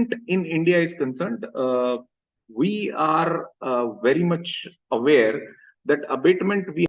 abatement in India is concerned, we are very much aware that abatement we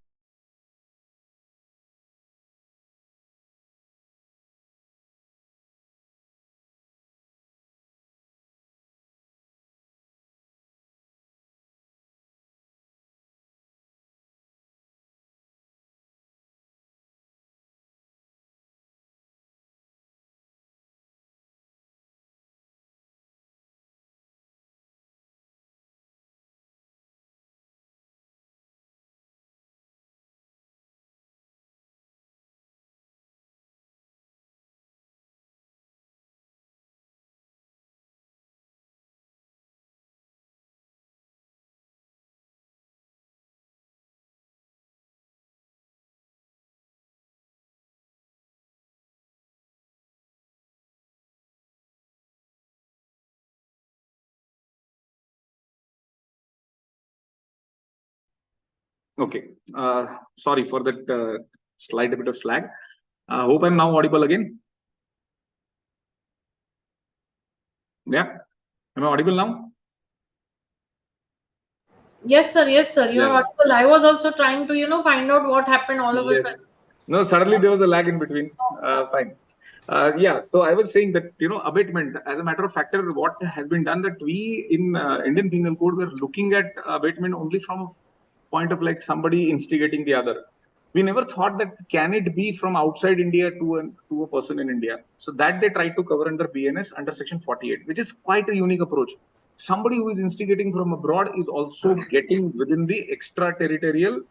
Okay. Sorry for that slight bit of slag. Hope I'm now audible again. Yeah. Am I audible now? Yes, sir. Yes, sir. You are Yeah. audible. I was also trying to find out what happened all of a sudden. Yes. No, suddenly there was a lag in between. Fine. Yeah. So I was saying that, abatement, as a matter of fact, what has been done that we in Indian Penal Code, we're looking at abatement only from a point of like somebody instigating the other. We never thought that can it be from outside India to a person in India. So that they tried to cover under BNS under section 48, which is quite a unique approach. Somebody who is instigating from abroad is also getting within the extraterritorial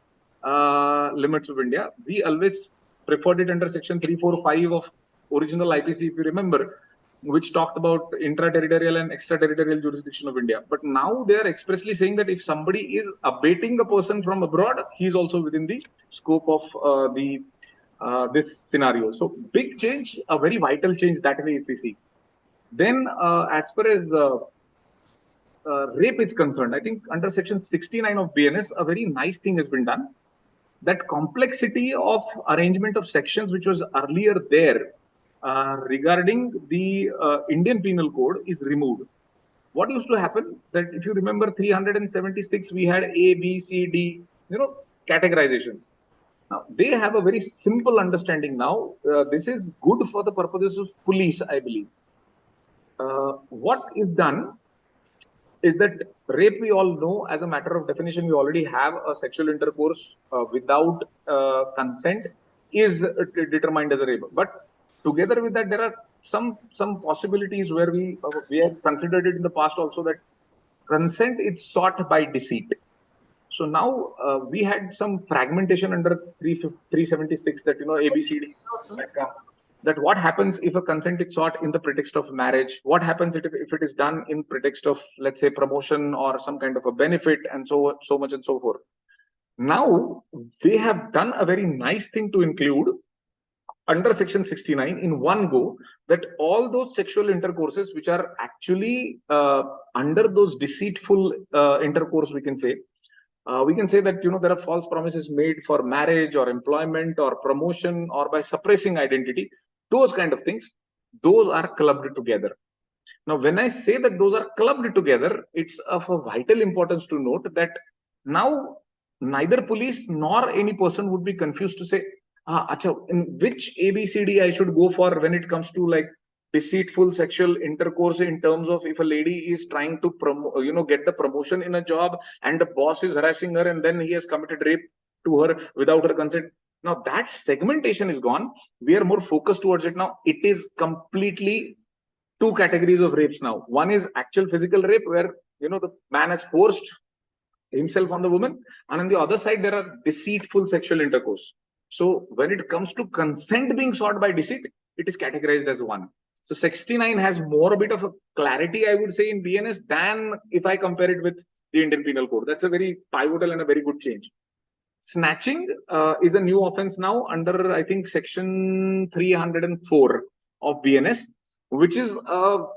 limits of India. We always preferred it under section 345 of original IPC, if you remember, which talked about intra-territorial and extraterritorial jurisdiction of India. But now they are expressly saying that if somebody is abating a person from abroad, he is also within the scope of this scenario. So big change, a very vital change that way if we see. Then as far as rape is concerned, I think under section 69 of BNS, a very nice thing has been done. That complexity of arrangement of sections, which was earlier there regarding the Indian Penal Code, is removed. What used to happen that if you remember 376, we had A, B, C, D, categorizations. Now they have a very simple understanding now. This is good for the purposes of police, I believe. What is done is that rape, we all know, as a matter of definition, we already have a sexual intercourse without consent is determined as a rape. But together with that, there are some possibilities where we have considered it in the past also, that consent is sought by deceit. So now we had some fragmentation under 376 that ABCD, that what happens if a consent is sought in the pretext of marriage, what happens if it is done in pretext of, let's say, promotion or some kind of a benefit, and so much and so forth. Now they have done a very nice thing to include under section 69 in one go, that all those sexual intercourses which are actually under those deceitful intercourse, we can say that there are false promises made for marriage or employment or promotion or by suppressing identity, those kind of things, those are clubbed together. Now when I say that those are clubbed together, it's of a vital importance to note that now neither police nor any person would be confused to say, in which ABCD I should go for when it comes to like deceitful sexual intercourse, in terms of if a lady is trying to get the promotion in a job and the boss is harassing her and then he has committed rape to her without her consent. Now that segmentation is gone. We are more focused towards it now. It is completely two categories of rapes now. One is actual physical rape, where the man has forced himself on the woman, and on the other side there are deceitful sexual intercourse. So when it comes to consent being sought by deceit, it is categorized as one. So 69 has more a bit of a clarity, I would say, in BNS than if I compare it with the Indian Penal Code. That's a very pivotal and a very good change. Snatching is a new offense now under, I think, section 304 of BNS, which is,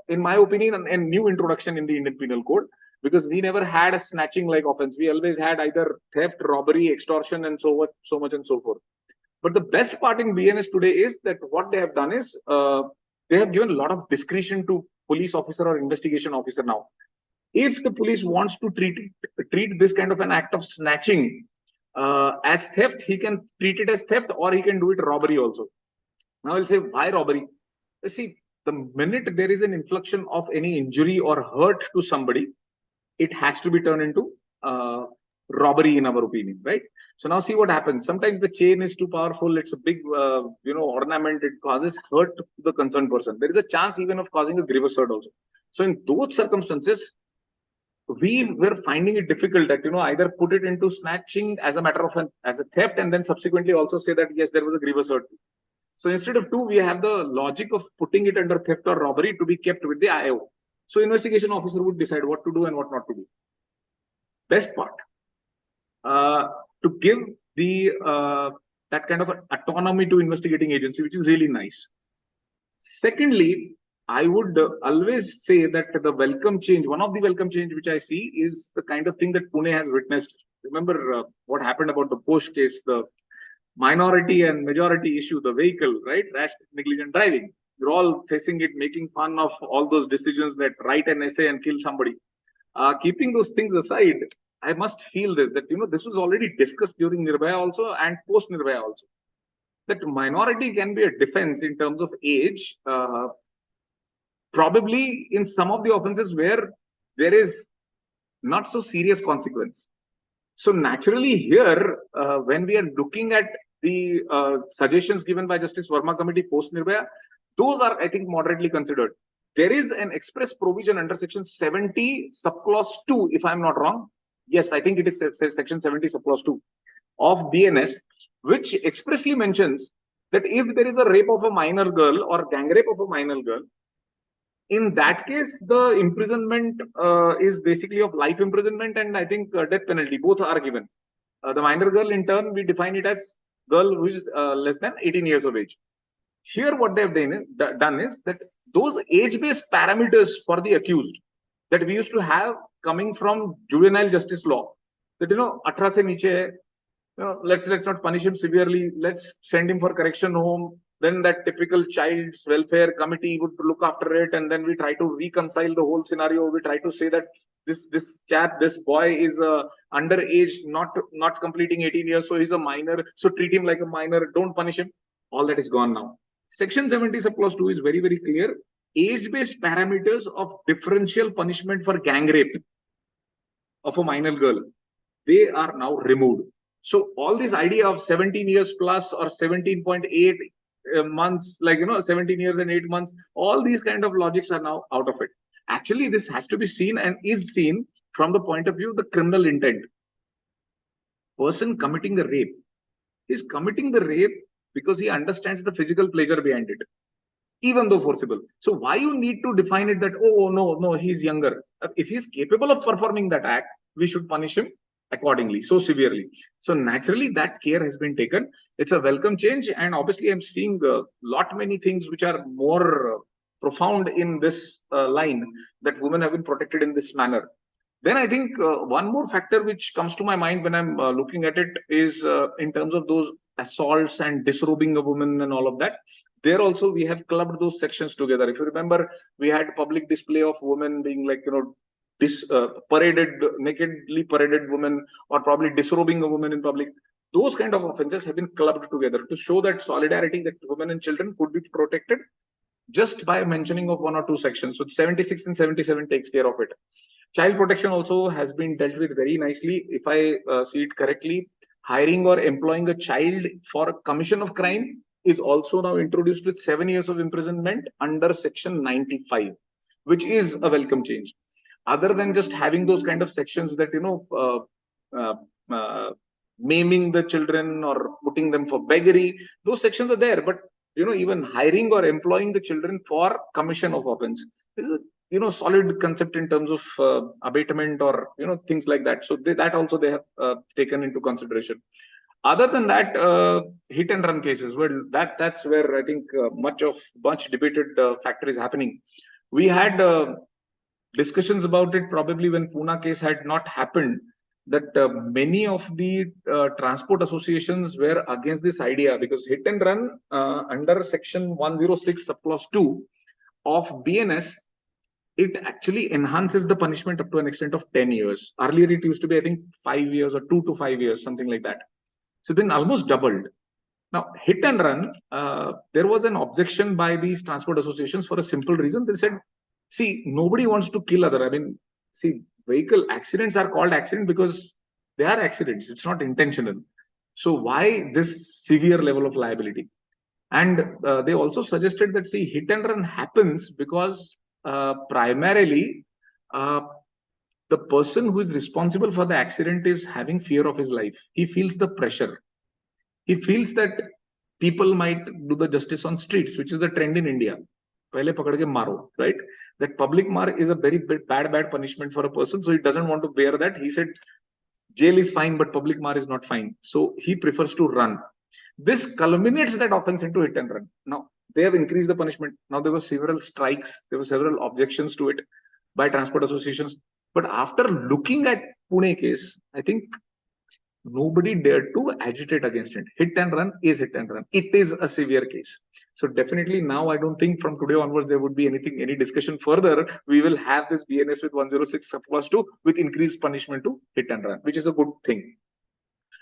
in my opinion, a new introduction in the Indian Penal Code, because we never had a snatching like offense. We always had either theft, robbery, extortion, and so much and so forth. But the best part in BNS today is that what they have done is they have given a lot of discretion to police officer or investigation officer now. If the police wants to treat this kind of an act of snatching as theft, he can treat it as theft, or he can do it robbery also. Now I'll say, why robbery? See, the minute there is an infliction of any injury or hurt to somebody, it has to be turned into robbery in our opinion, right? So now see what happens. Sometimes the chain is too powerful. It's a big, ornament. It causes hurt to the concerned person. There is a chance even of causing a grievous hurt also. So in those circumstances, we were finding it difficult that, either put it into snatching as a matter of as a theft, and then subsequently also say that, yes, there was a grievous hurt. So instead of two, we have the logic of putting it under theft or robbery to be kept with the IO. So investigation officer would decide what to do and what not to do. Best part, to give the that kind of autonomy to investigating agency, which is really nice. Secondly, I would always say that the welcome change, one of the welcome change which I see is the kind of thing that Pune has witnessed. Remember what happened about the Posh case, the minority and majority issue, the vehicle, right? Rash, negligent driving. You're all facing it, making fun of all those decisions that write an essay and kill somebody. Keeping those things aside, I must feel this, that, this was already discussed during Nirbhaya also and post Nirbhaya also. That minority can be a defense in terms of age, probably in some of the offenses where there is not so serious consequence. So naturally here, when we are looking at the suggestions given by Justice Verma Committee post Nirbhaya, those are, I think, moderately considered. There is an express provision under section 70 subclause 2, if I'm not wrong. Yes, I think it is section 70 subclause 2 of BNS, which expressly mentions that if there is a rape of a minor girl or gang rape of a minor girl, in that case, the imprisonment is basically of life imprisonment, and I think death penalty. Both are given. The minor girl, in turn, we define it as girl who is less than 18 years of age. Here, what they have done is that those age-based parameters for the accused that we used to have coming from juvenile justice law, that 18 se niche, let's not punish him severely. Let's send him for correction home. Then that typical child's welfare committee would look after it, and then we try to reconcile the whole scenario. We try to say that this boy is underage, not completing 18 years, so he's a minor. So treat him like a minor. Don't punish him. All that is gone now. Section 70 subclause 2 is very, very clear. Age-based parameters of differential punishment for gang rape of a minor girl, they are now removed. So all this idea of 17 years plus or 17.8 months, 17 years and 8 months, all these kind of logics are now out of it. Actually, this has to be seen and is seen from the point of view of the criminal intent. Person committing the rape is committing the rape because he understands the physical pleasure behind it, even though forcible. So why you need to define it that, oh, no, he's younger. If he's capable of performing that act, we should punish him accordingly, so severely. So naturally, that care has been taken. It's a welcome change. And obviously, I'm seeing many things which are more profound in this line, that women have been protected in this manner. Then I think one more factor which comes to my mind when I'm looking at it is in terms of those assaults and disrobing a woman and all of that. There also we have clubbed those sections together. If you remember, we had public display of women being nakedly paraded women, or probably disrobing a woman in public. Those kind of offenses have been clubbed together to show that solidarity, that women and children could be protected just by mentioning of one or two sections. So 76 and 77 takes care of it. Child protection also has been dealt with very nicely. If I see it correctly, hiring or employing a child for a commission of crime is also now introduced with 7 years of imprisonment under section 95, which is a welcome change. Other than just having those kind of sections that, maiming the children or putting them for beggary, those sections are there. But, even hiring or employing the children for commission of offense is a, solid concept in terms of abatement or, things like that. So that also they have taken into consideration. Other than that, hit and run cases, well, that's where I think much debated factor is happening. We had discussions about it probably when Pune case had not happened, that many of the transport associations were against this idea, because hit and run under section 106 subclause 2 of BNS it actually enhances the punishment up to an extent of 10 years. Earlier, it used to be, I think, 5 years or 2 to 5 years, something like that. So then almost doubled. Now, hit and run, there was an objection by these transport associations for a simple reason. They said, see, nobody wants to kill other. I mean, see, vehicle accidents are called accident because they are accidents. It's not intentional. So why this severe level of liability? And they also suggested that, see, hit and run happens because primarily uh, the person who is responsible for the accident is having fear of his life. He feels the pressure. He feels that people might do the justice on streets, which is the trend in India. Pehle pakad ke maro, right? That public mar is a very bad punishment for a person. So he doesn't want to bear that. He said, jail is fine, but public mar is not fine. So he prefers to run. This culminates that offense into hit and run. Now, they have increased the punishment. Now, there were several strikes, there were several objections to it by transport associations. But after looking at Pune case, I think nobody dared to agitate against it. Hit and run is hit and run. It is a severe case. So definitely now I don't think from today onwards there would be any discussion further. We will have this BNS with 106 clause 2 with increased punishment to hit and run, which is a good thing.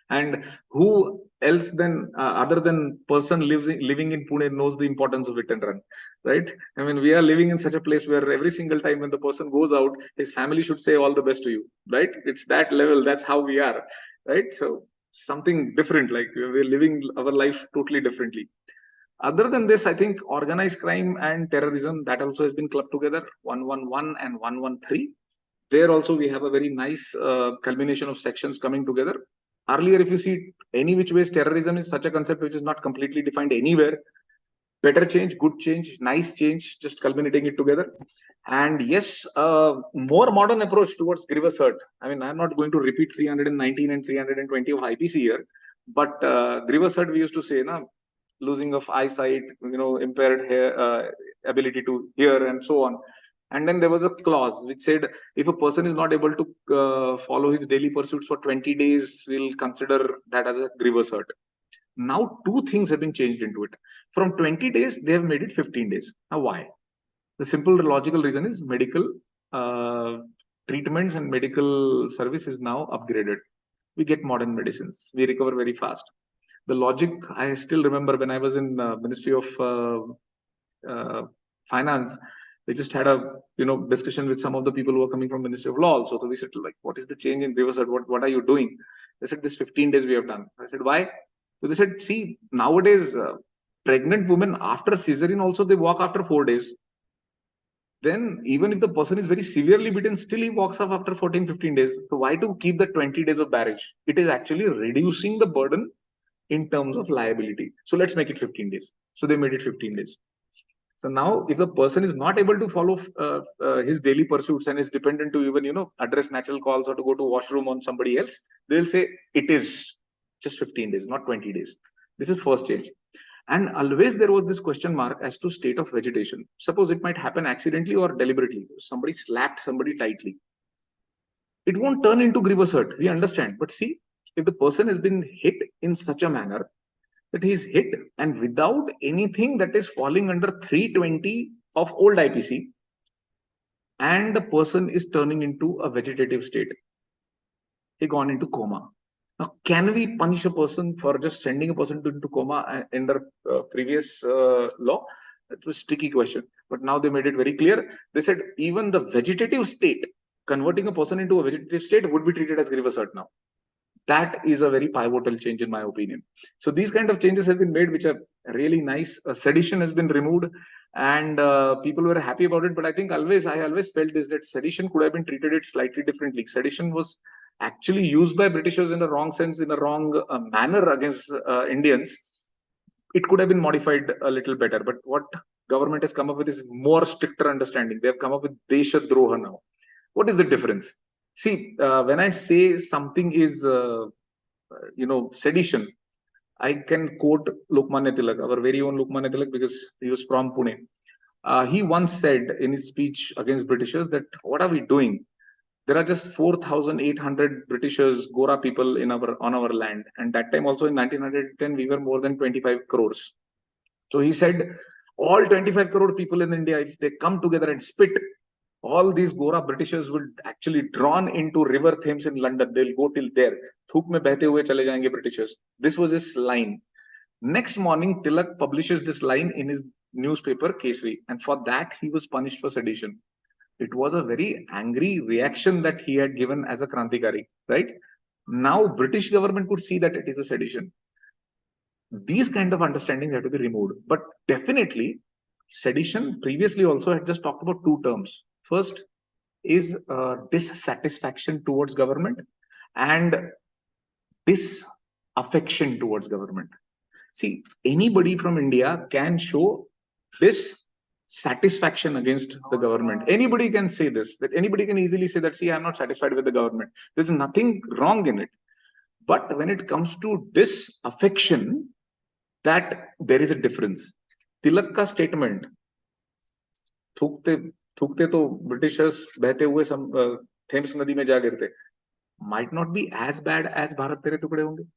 And who else then other than person living in Pune knows the importance of hit and run, right? I mean, we are living in such a place where every single time when the person goes out, his family should say all the best to you, right? It's that level. That's how we are, right? So something different, like we're living our life totally differently. Other than this, I think organized crime and terrorism, that also has been clubbed together, 111 and 113. There also we have a very nice culmination of sections coming together. Earlier, if you see any which ways, terrorism is such a concept which is not completely defined anywhere. Better change, good change, nice change, just culminating it together. And yes, more modern approach towards grievous hurt. I mean, I'm not going to repeat 319 and 320 of IPC here, but grievous hurt, we used to say, na, losing of eyesight, impaired ability to hear, and so on. And then there was a clause which said if a person is not able to follow his daily pursuits for 20 days, we'll consider that as a grievous hurt. Now, two things have been changed into it. From 20 days, they have made it 15 days. Now, why? The simple logical reason is medical treatments and medical service is now upgraded. We get modern medicines. We recover very fast. The logic, I still remember when I was in Ministry of Finance, we just had a discussion with some of the people who are coming from Ministry of Law also. So we said, like, what is the change in grievous hurt? What are you doing? They said, this 15 days we have done. I said, why? So they said, see, nowadays, pregnant women after cesarean also, they walk after 4 days. Then even if the person is very severely beaten, still he walks off after 14, 15 days. So why to keep the 20 days of barrage? It is actually reducing the burden in terms of liability. So let's make it 15 days. So they made it 15 days. So now if the person is not able to follow his daily pursuits and is dependent to even, address natural calls or to go to washroom on somebody else, they'll say it is just 15 days, not 20 days. This is first change. And always there was this question mark as to state of vegetation. Suppose it might happen accidentally or deliberately. Somebody slapped somebody tightly. It won't turn into grievous hurt. We understand. But see, if the person has been hit in such a manner that he's hit and without anything that is falling under 320 of old IPC, and the person is turning into a vegetative state, he gone into coma. Now, can we punish a person for just sending a person into coma under previous law? It was a tricky question, but now they made it very clear. They said even the vegetative state, converting a person into a vegetative state, would be treated as grievous hurt now. That is a very pivotal change in my opinion. So these kind of changes have been made, which are really nice. Sedition has been removed, and people were happy about it. But I think I always felt this, that sedition could have been treated it slightly differently. Sedition was actually used by Britishers in a wrong sense, in a wrong manner against Indians. It could have been modified a little better. But what government has come up with is more stricter understanding. They have come up with Desha Droha now. What is the difference? See, when I say something is, sedition, I can quote Lokmanya Tilak, our very own Lokmanya Tilak, because he was from Pune. He once said in his speech against Britishers that what are we doing? There are just 4,800 Britishers, Gora people on our land. And that time also in 1910, we were more than 25 crores. So he said, all 25 crore people in India, if they come together and spit, all these Gora Britishers will actually drawn into River Thames in London. They'll go till there. Thuk mein behte hue chale jayenge Britishers. This was his line. Next morning, Tilak publishes this line in his newspaper, Kesari, and for that he was punished for sedition. It was a very angry reaction that he had given as a Krantikari, right? Now, British government could see that it is a sedition. These kind of understandings have to be removed. But definitely, sedition previously also had just talked about two terms. First is dissatisfaction towards government and disaffection towards government. See, anybody from India can show this satisfaction against the government. Anybody can say this, that anybody can easily say that, see, I'm not satisfied with the government. There's nothing wrong in it. But when it comes to disaffection, that there is a difference. Tilak ka statement, थूकते तो Britishers बहते हुए Thames नदी में जा गिरते, might not be as bad as Bharat Tere Tukde honge.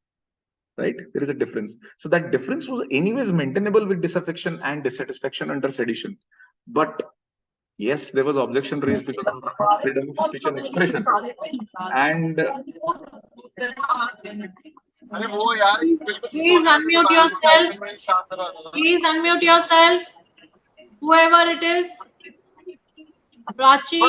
Right? There is a difference. So that difference was anyways maintainable with disaffection and dissatisfaction under sedition. But yes, there was objection raised because of freedom of speech and expression. And please unmute yourself. Please unmute yourself. Whoever it is. Prachi.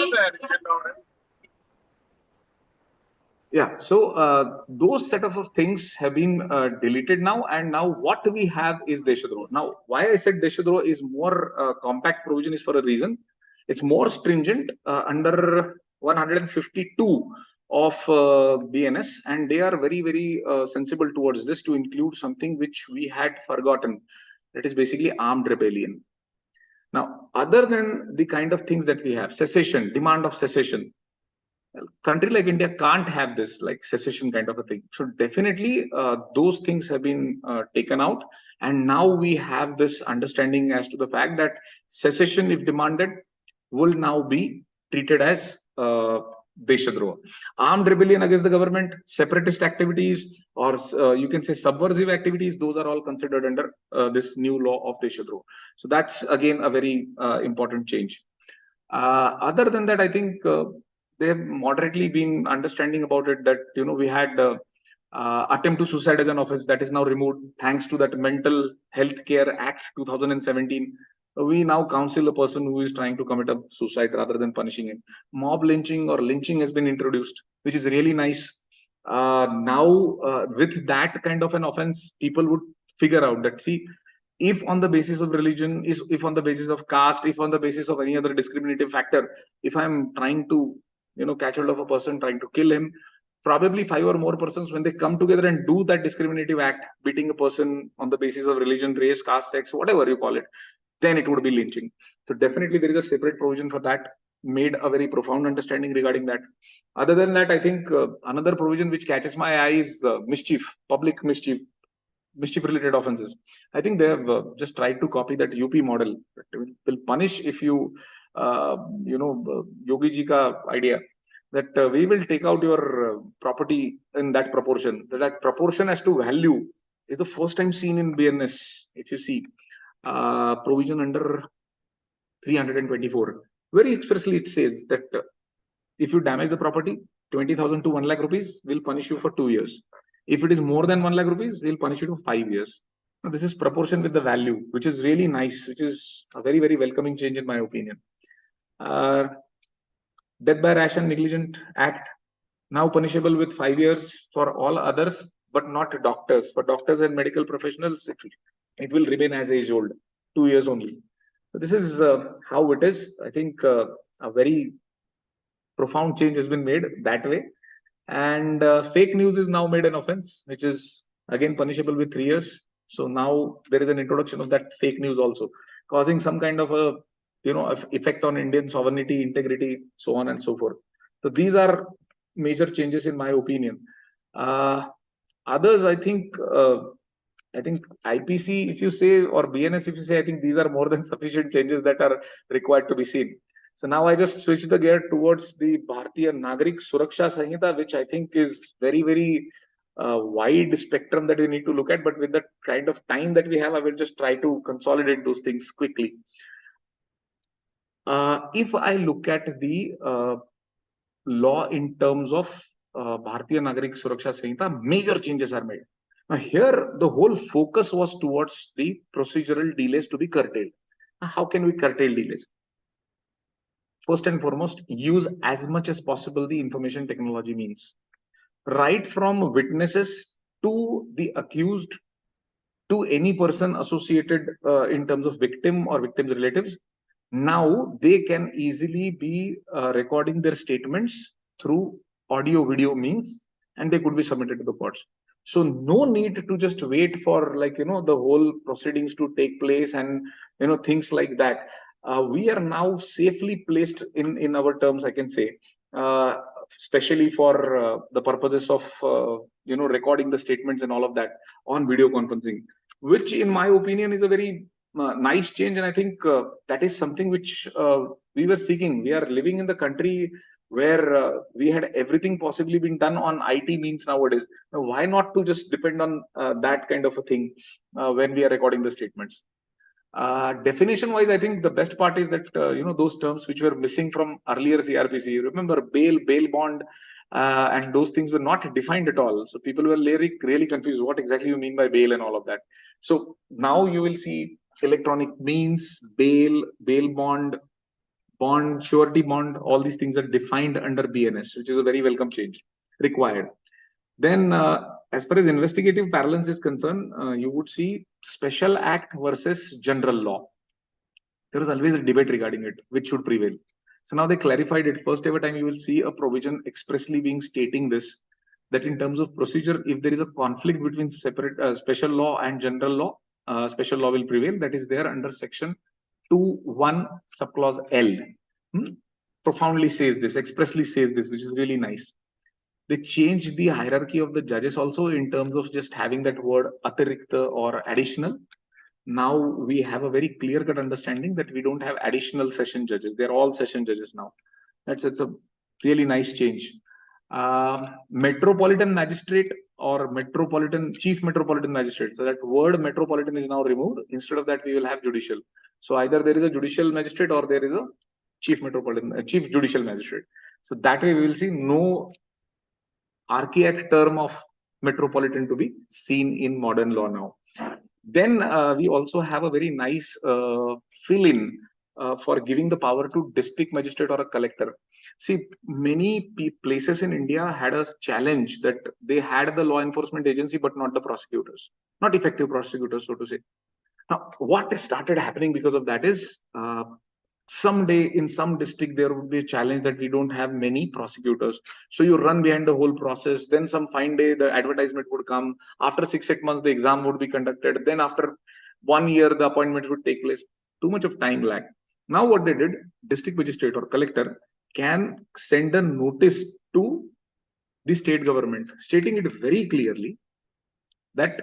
Yeah, so those set of things have been deleted now, and now what we have is Deshadroh. Now, why I said Deshadroh is more compact provision is for a reason. It's more stringent under 152 of BNS, and they are very, very sensible towards this to include something which we had forgotten. That is basically armed rebellion. Now, other than the kind of things that we have, cessation, demand of cessation, country like India can't have this like cessation kind of a thing. So definitely those things have been taken out. And now we have this understanding as to the fact that cessation, if demanded, will now be treated as Deshadroha. Armed rebellion against the government, separatist activities, or you can say subversive activities, those are all considered under this new law of Deshadroha. So that's again a very important change. Other than that, I think they have moderately been understanding about it that, you know, we had attempt to suicide as an offense that is now removed thanks to that Mental Health Care Act 2017. We now counsel a person who is trying to commit a suicide rather than punishing him. Mob lynching or lynching has been introduced, which is really nice. Now, with that kind of an offense, people would figure out that, see, if on the basis of religion, if on the basis of caste, if on the basis of any other discriminative factor, if I'm trying to, you know, catch hold of a person, trying to kill him, probably 5 or more persons, when they come together and do that discriminative act, beating a person on the basis of religion, race, caste, sex, whatever you call it, then it would be lynching. So definitely there is a separate provision for that, made a very profound understanding regarding that. Other than that, I think another provision which catches my eye is mischief, public mischief related offenses. I think they have just tried to copy that UP model. It will punish if you, Yogi ji ka idea that we will take out your property in that proportion. That proportion as to value is the first time seen in BNS. If you see provision under 324, very expressly it says that if you damage the property, 20,000 to 1 lakh rupees will punish you for 2 years. If it is more than 1 lakh rupees, we'll punish you to 5 years. Now, this is proportion with the value, which is really nice, which is a very, very welcoming change in my opinion. Death by rash and negligent act, now punishable with 5 years for all others, but not doctors. For doctors and medical professionals, it will remain as age old, 2 years only. So this is how it is. I think a very profound change has been made that way. And fake news is now made an offense, which is again punishable with 3 years. So now there is an introduction of that fake news also, causing some kind of a, you know, effect on Indian sovereignty, integrity, so on and so forth. So these are major changes in my opinion. Others, I think IPC, if you say, or BNS, if you say, I think these are more than sufficient changes that are required to be seen. So now I just switch the gear towards the Bharatiya Nagarik Suraksha Sanhita, which I think is very, very wide spectrum that we need to look at. But with the kind of time that we have, I will just try to consolidate those things quickly. If I look at the law in terms of Bharatiya Nagarik Suraksha Samhita, major changes are made. Now, here the whole focus was towards the procedural delays to be curtailed. Now, how can we curtail delays? First and foremost, use as much as possible the information technology means. Right from witnesses to the accused to any person associated in terms of victim or victim's relatives, now they can easily be recording their statements through audio video means, and they could be submitted to the courts. So no need to just wait for, like, the whole proceedings to take place and things like that. We are now safely placed in our terms, I can say, uh, especially for the purposes of recording the statements and all of that on video conferencing, which in my opinion is a very nice change. And I think that is something which we were seeking. We are living in the country where we had everything possibly been done on IT means nowadays. Now, why not to just depend on that kind of a thing when we are recording the statements? Definition wise, I think the best part is that those terms which were missing from earlier CRPC. Remember, bail bond, and those things were not defined at all. So people were really confused. What exactly you mean by bail and all of that? So now you will see electronic means, bail bond, surety bond. All these things are defined under BNS, which is a very welcome change required. Then, as far as investigative parlance is concerned, you would see special act versus general law. There was always a debate regarding it, which should prevail. So now they clarified it. First ever time you will see a provision expressly being stating this, that in terms of procedure, if there is a conflict between separate special law and general law, special law will prevail. That is there under section 2(1) subclause L. Profoundly says this, expressly says this, which is really nice. They changed the hierarchy of the judges also in terms of just having that word atirikta or additional. Now we have a very clear cut understanding that we don't have additional session judges. They're all session judges now. It's a really nice change. Metropolitan magistrate or chief metropolitan magistrate. So that word metropolitan is now removed. Instead of that, we will have judicial. So either there is a judicial magistrate or there is a chief judicial magistrate. So that way we will see no archaic term of metropolitan to be seen in modern law now. Then we also have a very nice fill-in for giving the power to district magistrate or a collector. See, many places in India had a challenge that they had the law enforcement agency, but not the prosecutors, not effective prosecutors, so to say. Now, what started happening because of that is someday in some district there would be a challenge that we don't have many prosecutors, so you run behind the whole process. Then some fine day the advertisement would come. After 6-8 months the exam would be conducted. Then after 1 year the appointments would take place. Too much of time lag. Now what they did, district magistrate or collector can send a notice to the state government stating it very clearly that,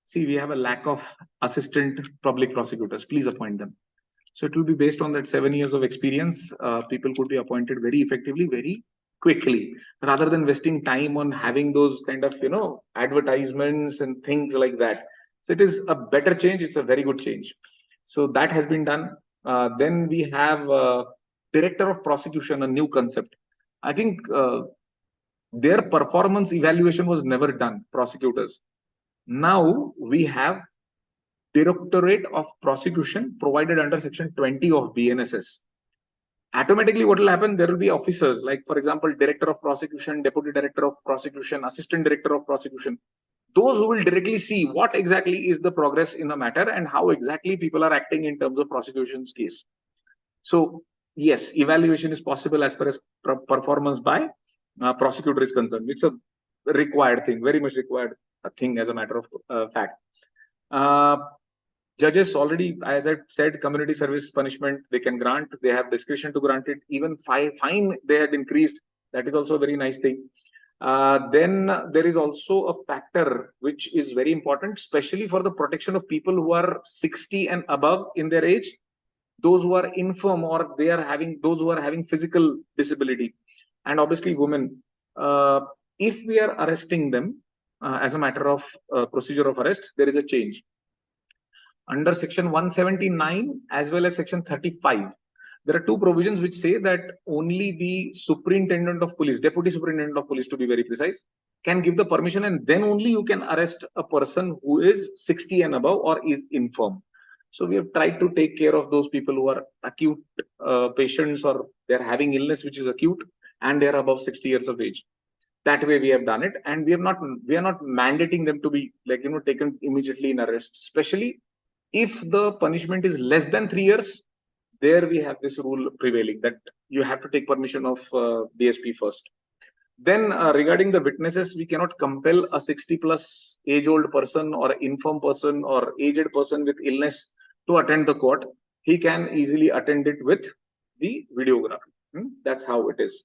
see, we have a lack of assistant public prosecutors, please appoint them. So it will be based on that 7 years of experience. People could be appointed very effectively, very quickly, rather than wasting time on having those kind of, advertisements and things like that. So it is a better change. It's a very good change. So that has been done. Then we have director of prosecution, a new concept. I think their performance evaluation was never done, prosecutors. Now we have Directorate of Prosecution provided under section 20 of BNSS. Automatically what will happen, there will be officers like, for example, Director of Prosecution, Deputy Director of Prosecution, Assistant Director of Prosecution, those who will directly see what exactly is the progress in the matter and how exactly people are acting in terms of prosecution's case. So yes, evaluation is possible as far as performance by prosecutor is concerned. It's a required thing, very much required thing as a matter of fact. Judges already, as I said, community service punishment they can grant. They have discretion to grant it. Even fine they had increased. That is also a very nice thing. Then there is also a factor which is very important, especially for the protection of people who are 60 and above in their age, those who are infirm or those who are having physical disability, and obviously women. If we are arresting them as a matter of procedure of arrest, there is a change. Under section 179 as well as section 35, there are two provisions which say that only the superintendent of police, deputy superintendent of police to be very precise, can give the permission, and then only you can arrest a person who is 60 and above or is infirm. So we have tried to take care of those people who are acute patients, or they're having illness which is acute and they're above 60 years of age. That way we have done it, and we are not mandating them to be taken immediately in arrest, especially if the punishment is less than 3 years. There we have this rule prevailing that you have to take permission of DSP first. Then regarding the witnesses, we cannot compel a 60+ age-old person or infirm person or aged person with illness to attend the court. He can easily attend it with the videography. That's how it is.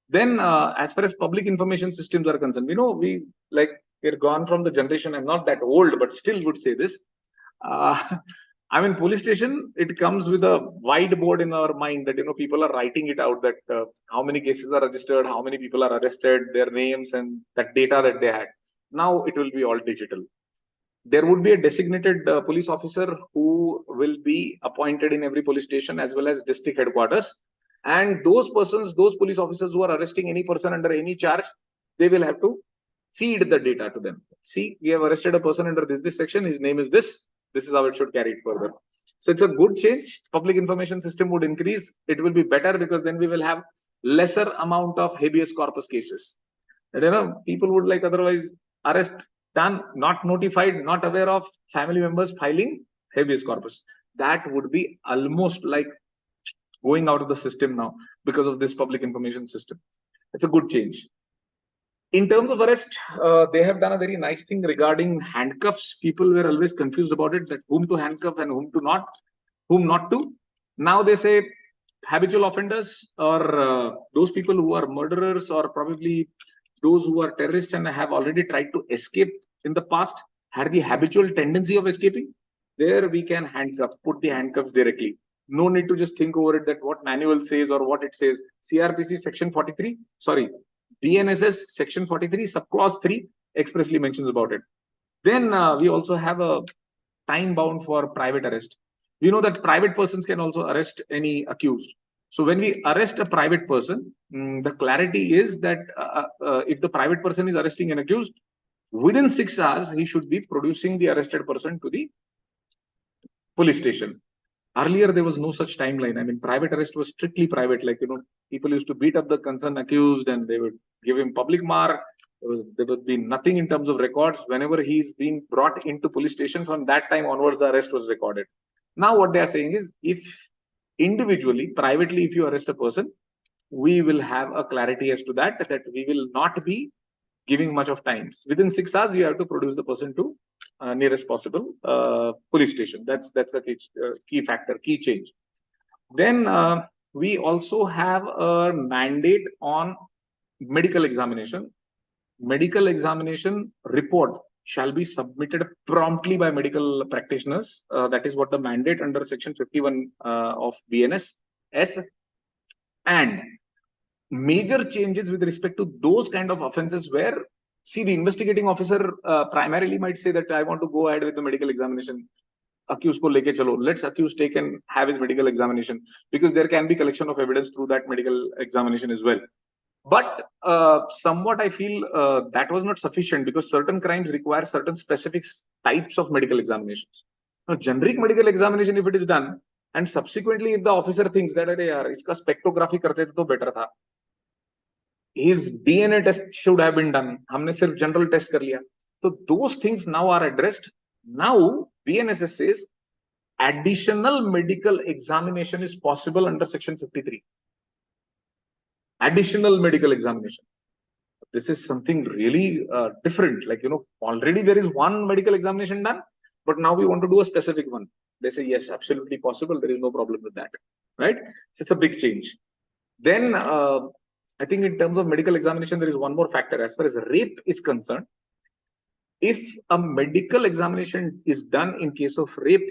Then as far as public information systems are concerned, we're gone from the generation. I'm not that old, but still would say this. I mean, police station, it comes with a whiteboard in our mind that, people are writing it out, that how many cases are registered, how many people are arrested, their names and that data that they had. Now it will be all digital. There would be a designated police officer who will be appointed in every police station as well as district headquarters. And those persons, those police officers who are arresting any person under any charge, they will have to feed the data to them. See, we have arrested a person under this section, his name is this. This is how it should carry it further. So it's a good change. Public information system would increase. It will be better because then we will have lesser amount of habeas corpus cases. And, people would otherwise arrest done, not notified, not aware of family members filing habeas corpus. That would be almost like going out of the system now because of this public information system. It's a good change. In terms of arrest, they have done a very nice thing regarding handcuffs. People were always confused about it, that whom to handcuff and whom not to. Now they say habitual offenders, or those people who are murderers, or probably those who are terrorists and have already tried to escape in the past, had the habitual tendency of escaping. There we can handcuff, put the handcuffs directly. No need to just think over it that what manual says or what it says. CRPC section 43, sorry. BNSS section 43 subclause 3 expressly mentions about it. Then we also have a time bound for private arrest. We know that private persons can also arrest any accused. So when we arrest a private person, the clarity is that if the private person is arresting an accused, within 6 hours, he should be producing the arrested person to the police station. Earlier, there was no such timeline. I mean, private arrest was strictly private. People used to beat up the concerned accused and they would give him public mark. There would be nothing in terms of records. Whenever he's being brought into police station, from that time onwards, the arrest was recorded. Now, what they are saying is, if individually, privately, if you arrest a person, we will have a clarity as to that we will not be giving much of times. Within 6 hours, you have to produce the person to nearest possible police station. That's a key factor, key change. Then we also have a mandate on medical examination. Medical examination report shall be submitted promptly by medical practitioners. That is what the mandate under section 51 of BNS. And major changes with respect to those kind of offenses where, see, the investigating officer primarily might say that I want to go ahead with the medical examination. Accused ko leke chalo. Let's accused take and have his medical examination, because there can be collection of evidence through that medical examination as well. But somewhat I feel that was not sufficient, because certain crimes require certain specific types of medical examinations. Now, generic medical examination, if it is done, and subsequently if the officer thinks that iska spectrography karte to better tha, his DNA test should have been done. हमने सिर्फ general test कर लिया. So those things now are addressed. Now BNSS says additional medical examination is possible under section 53. Additional medical examination. This is something really different. Already there is one medical examination done, but now we want to do a specific one. They say yes, absolutely possible. There is no problem with that, right? So it's a big change. Then I think in terms of medical examination, there is one more factor. As far as rape is concerned, if a medical examination is done in case of rape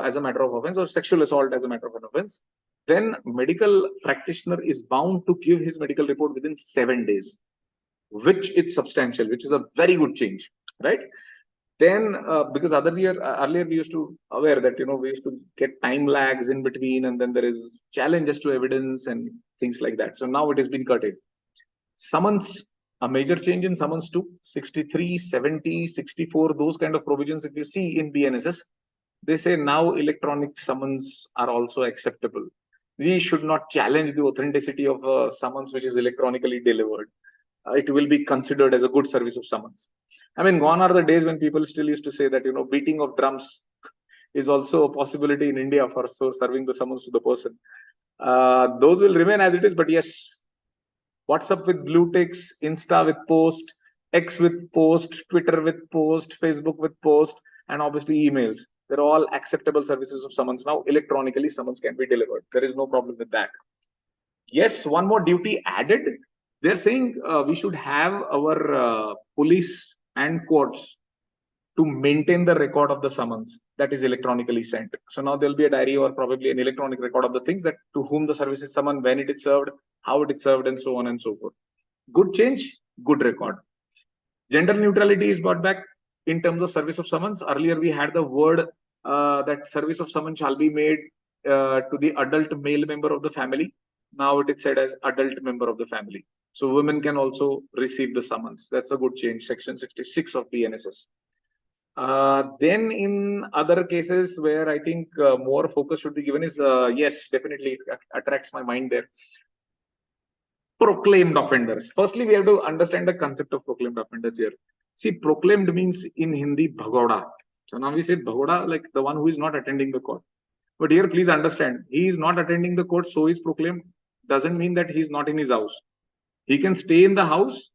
as a matter of offense, or sexual assault as a matter of an offense, then medical practitioner is bound to give his medical report within 7 days, which is substantial, which is a very good change, right? Then, because earlier we used to aware that, we used to get time lags in between, and then there is challenges to evidence and things like that. So now it has been curtailed. Summons, a major change in summons to 63, 70, 64, those kind of provisions. If you see in BNSS, they say now electronic summons are also acceptable. We should not challenge the authenticity of a summons which is electronically delivered. It will be considered as a good service of summons. I mean, gone are the days when people still used to say that, beating of drums is also a possibility in India for serving the summons to the person. Those will remain as it is, but yes, WhatsApp with blue ticks, Insta with post, X with post, Twitter with post, Facebook with post, and obviously emails. They're all acceptable services of summons now. Electronically, summons can be delivered. There is no problem with that. Yes, one more duty added. They're saying we should have our police and courts to maintain the record of the summons that is electronically sent. So now there'll be a diary or probably an electronic record of the things that to whom the service is summoned, when it is served, how it is served, and so on and so forth. Good change, good record. Gender neutrality is brought back in terms of service of summons. Earlier we had the word that service of summons shall be made to the adult male member of the family. Now it is said as adult member of the family. So women can also receive the summons. That's a good change. Section 66 of BNSS. Then in other cases where I think more focus should be given is, yes, definitely it attracts my mind there. Proclaimed offenders. Firstly, we have to understand the concept of proclaimed offenders here. See, proclaimed means in Hindi, bhagoda. So now we say bhagoda, like the one who is not attending the court. But here, please understand, he is not attending the court, so he is proclaimed. Doesn't mean that he is not in his house. He can stay in the house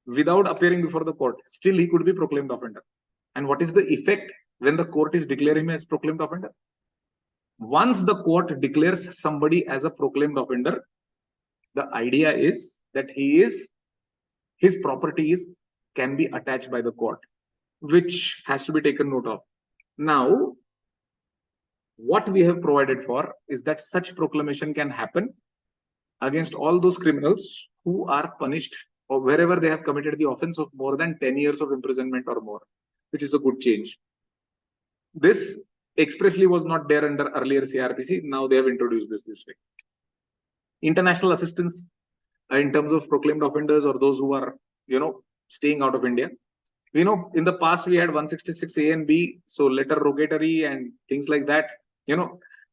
without appearing before the court. Still, he could be proclaimed offender. And what is the effect when the court is declaring him as proclaimed offender? Once the court declares somebody as a proclaimed offender, the idea is that his property can be attached by the court, which has to be taken note of. Now, what we have provided for is that such proclamation can happen against all those criminals who are punished or wherever they have committed the offense of more than 10 years of imprisonment or more, which is a good change. This expressly was not there under earlier CRPC. Now they have introduced this way. International assistance in terms of proclaimed offenders or those who are, staying out of India. We know in the past we had 166A and B, so letter rogatory and things like that.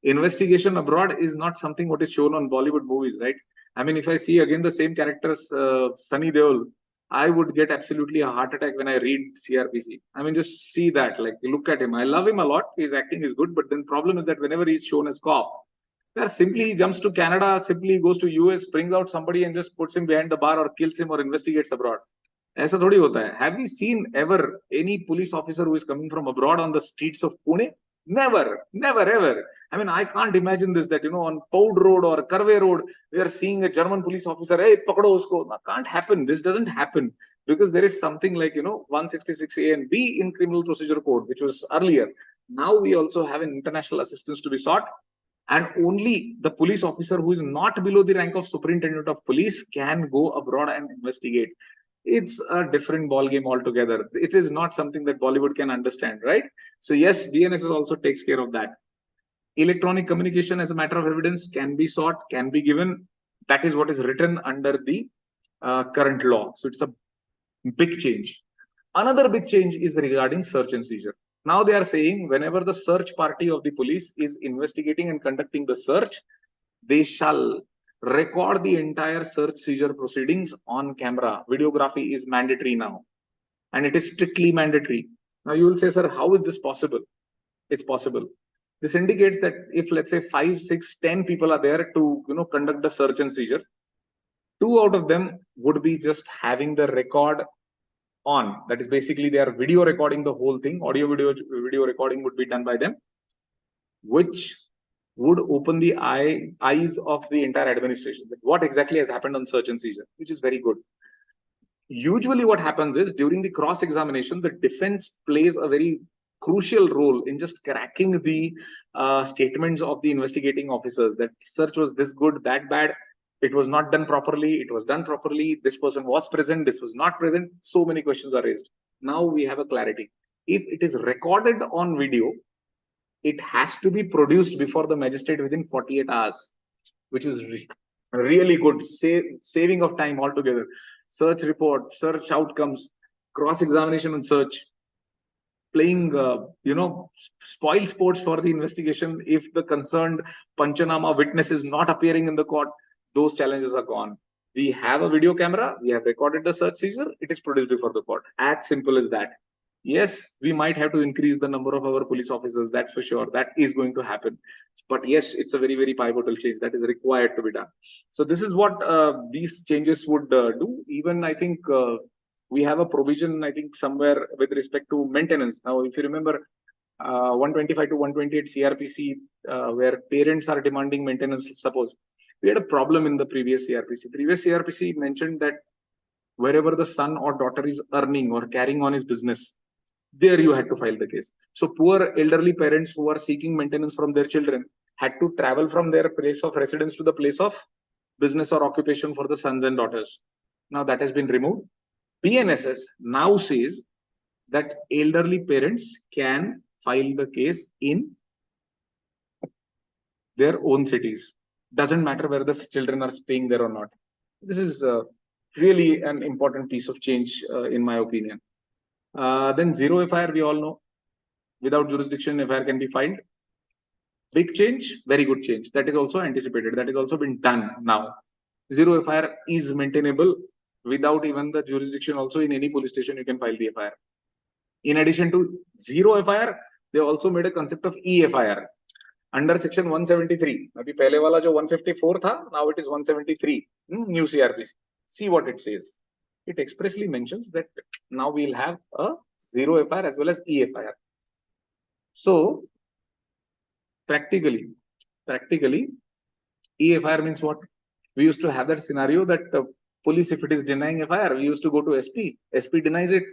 Investigation abroad is not something what is shown on Bollywood movies, right? I mean, if I see again the same characters, Sunny Deol, I would get absolutely a heart attack when I read CRPC. I mean, just see that, like, look at him. I love him a lot. His acting is good, but then problem is that whenever he's shown as cop, simply he jumps to Canada, simply goes to US, brings out somebody and just puts him behind the bar or kills him or investigates abroad. ऐसा थोड़ी होता है. Have we seen ever any police officer who is coming from abroad on the streets of Pune? Never, ever. I mean, I can't imagine this, that, on Poud Road or Karve Road, we are seeing a German police officer, hey, pakdo usko. That can't happen. This doesn't happen because there is something like, 166A and B in Criminal Procedure Code, which was earlier. Now we also have an international assistance to be sought. And only the police officer who is not below the rank of superintendent of police can go abroad and investigate. It's a different ball game altogether. It is not something that Bollywood can understand, right? So yes, BNSS also takes care of that. Electronic communication as a matter of evidence can be sought, can be given. That is what is written under the current law. So it's a big change. Another big change is regarding search and seizure. Now they are saying whenever the search party of the police is investigating and conducting the search, they shall record the entire search seizure proceedings on camera. Videography is mandatory now, and it is strictly mandatory. Now you will say, sir, how is this possible? It's possible. This indicates that if, let's say, 5, 6, 10 people are there to conduct the search and seizure, 2 out of them would be just having the record on. That is basically they are video recording the whole thing. Audio video recording would be done by them, which would open the eyes of the entire administration. What exactly has happened on search and seizure, which is very good. Usually what happens is during the cross-examination, the defense plays a very crucial role in just cracking the statements of the investigating officers that search was this good, that bad. It was not done properly. It was done properly. This person was present. This was not present. So many questions are raised. Now we have a clarity. if it is recorded on video, it has to be produced before the magistrate within 48 hours, which is really good, saving of time altogether. Search report, search outcomes, cross-examination and search, playing, spoil sports for the investigation. If the concerned Panchanama witness is not appearing in the court, those challenges are gone. We have a video camera, we have recorded the search seizure, it is produced before the court. As simple as that. Yes, we might have to increase the number of our police officers, that's for sure. That is going to happen. But yes, it's a very, very pivotal change that is required to be done. So this is what these changes would do. Even I think we have a provision, I think, somewhere with respect to maintenance. Now, if you remember, 125 to 128 CRPC, where parents are demanding maintenance, suppose. We had a problem in the previous CRPC. Previous CRPC mentioned that wherever the son or daughter is earning or carrying on his business, there you had to file the case. So poor elderly parents who are seeking maintenance from their children had to travel from their place of residence to the place of business or occupation for the sons and daughters. Now that has been removed. BNSS now says that elderly parents can file the case in their own cities. Doesn't matter whether the children are staying there or not. This is really an important piece of change, in my opinion. Then zero FIR, we all know, without jurisdiction, FIR can be filed. Big change, very good change. That is also anticipated. That has also been done now. Zero FIR is maintainable without even the jurisdiction. Also, in any police station, you can file the FIR. In addition to zero FIR, they also made a concept of EFIR under section 173. Abhi pehle wala jo 154 tha, now it is 173, new CRPC. See what it says. It expressly mentions that now we'll have a zero FIR as well as EFIR. So practically, EFIR means what? We used to have that scenario that the police, if it is denying FIR, we used to go to SP. SP denies it,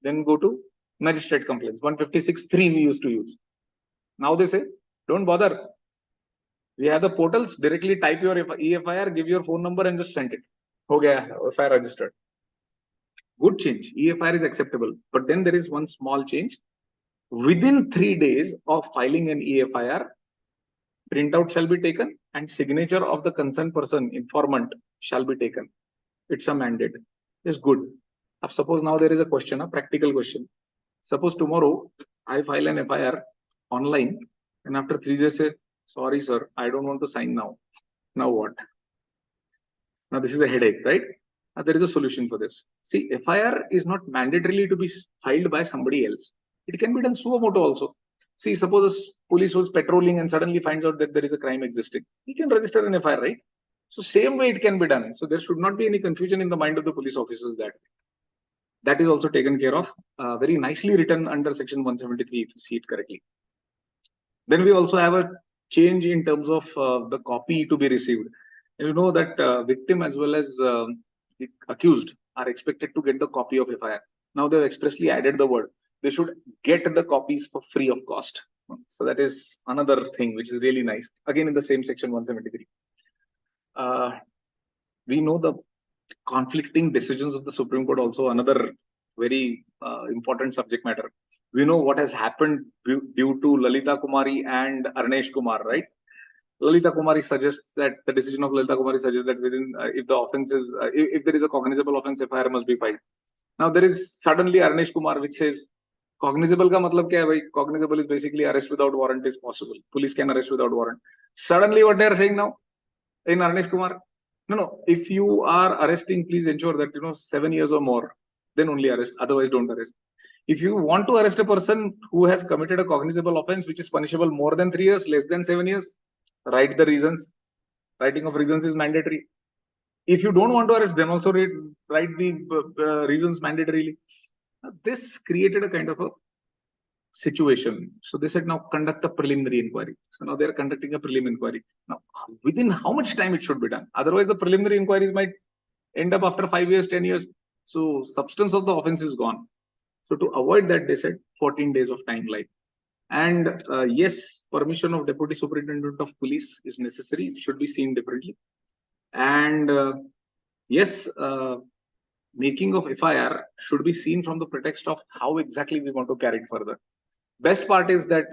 then go to magistrate complaints. 156(3) we used to use. Now they say, don't bother. We have the portals, directly type your EFIR, give your phone number and just send it. Ho gaya, FIR registered. Good change. EFIR is acceptable. But then there is one small change. Within 3 days of filing an EFIR, printout shall be taken and signature of the concerned person, informant, shall be taken. It's a mandate. It's good. Suppose now there is a question, a practical question. Suppose tomorrow I file an FIR online and after 3 days say, sorry sir, I don't want to sign now. Now what? Now this is a headache, right? There is a solution for this. See, FIR is not mandatorily to be filed by somebody else. It can be done suo motu also. See, suppose police was patrolling and suddenly finds out that there is a crime existing. He can register an FIR, right? So same way it can be done. So there should not be any confusion in the mind of the police officers that that is also taken care of. Very nicely written under section 173 if you see it correctly. Then we also have a change in terms of the copy to be received. You know that victim as well as the accused are expected to get the copy of FIR. Now they've expressly added the word. They should get the copies for free of cost. So that is another thing which is really nice. Again, in the same section 173. We know the conflicting decisions of the Supreme Court, also another very important subject matter. We know what has happened due to Lalita Kumari and Arnesh Kumar, right? Lalita Kumari suggests that the decision of Lalita Kumari suggests that within if the offense is if there is a cognizable offense, FIR must be filed. Now there is suddenly Arnesh Kumar which says cognizable ka matlab kya hai bhai? Cognizable is basically arrest without warrant is possible. Police can arrest without warrant. Suddenly what they are saying now in Arnesh Kumar? No. If you are arresting, please ensure that 7 years or more, then only arrest. Otherwise, don't arrest. If you want to arrest a person who has committed a cognizable offense which is punishable more than 3 years, less than 7 years, write the reasons. Writing of reasons is mandatory. If you don't want to arrest, then also write the reasons mandatorily. This created a kind of a situation. So they said now conduct a preliminary inquiry. So now they are conducting a preliminary inquiry. Now within how much time it should be done? Otherwise the preliminary inquiries might end up after 5 years, 10 years. So substance of the offense is gone. So to avoid that, they said 14 days of timeline. And yes, permission of Deputy Superintendent of Police is necessary. It should be seen differently. And yes, making of FIR should be seen from the pretext of how exactly we want to carry it further. Best part is that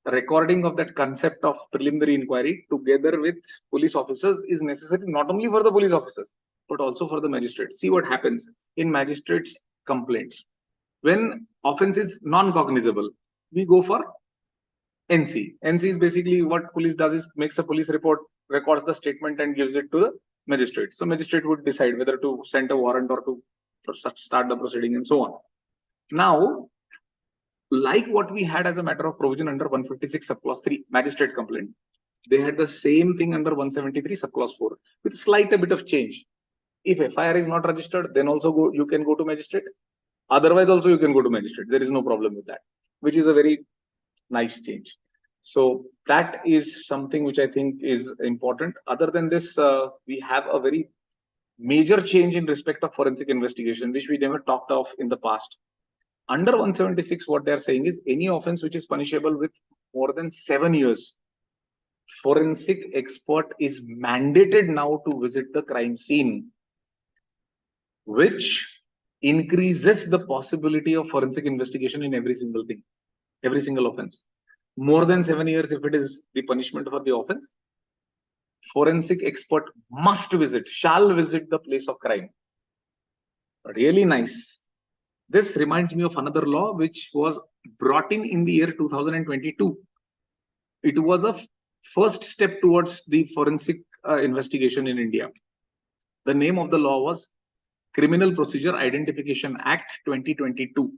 recording of that concept of preliminary inquiry together with police officers is necessary not only for the police officers, but also for the magistrates. See what happens in magistrates' complaints. When offense is non-cognizable, we go for NC. NC is basically what police does is makes a police report, records the statement and gives it to the magistrate. So magistrate would decide whether to send a warrant or to start the proceeding and so on. Now, like what we had as a matter of provision under 156 subclause 3 magistrate complaint, they had the same thing under 173 subclause 4 with slight a bit of change. If FIR is not registered, then also you can go to magistrate. Otherwise also you can go to magistrate. There is no problem with that, which is a very nice change. So that is something which I think is important. Other than this, we have a very major change in respect of forensic investigation, which we never talked of in the past. Under 176, what they are saying is any offense which is punishable with more than 7 years, forensic expert is mandated now to visit the crime scene, which increases the possibility of forensic investigation in every single thing, every single offense. More than 7 years, if it is the punishment for the offense, forensic expert must visit, shall visit the place of crime. Really nice. This reminds me of another law which was brought in the year 2022. It was a first step towards the forensic investigation in India. The name of the law was Criminal Procedure Identification Act 2022.